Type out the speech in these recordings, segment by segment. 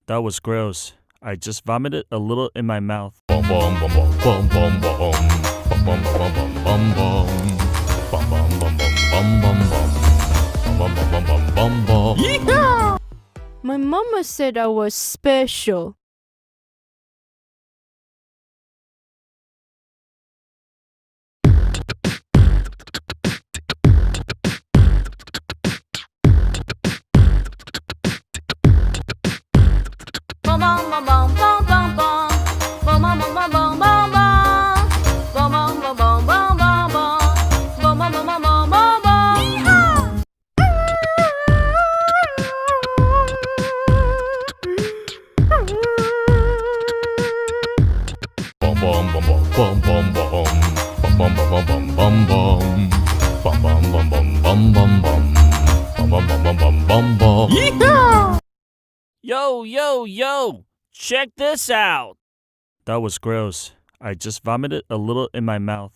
That was gross. I just vomited a little in my mouth. Yeehaw! My mama said I was special. Yeehaw! Yo! Check this out! That was gross. I just vomited a little in my mouth.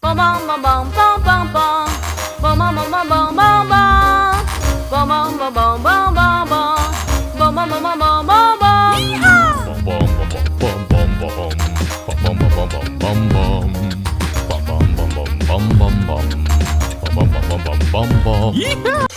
Yeehaw!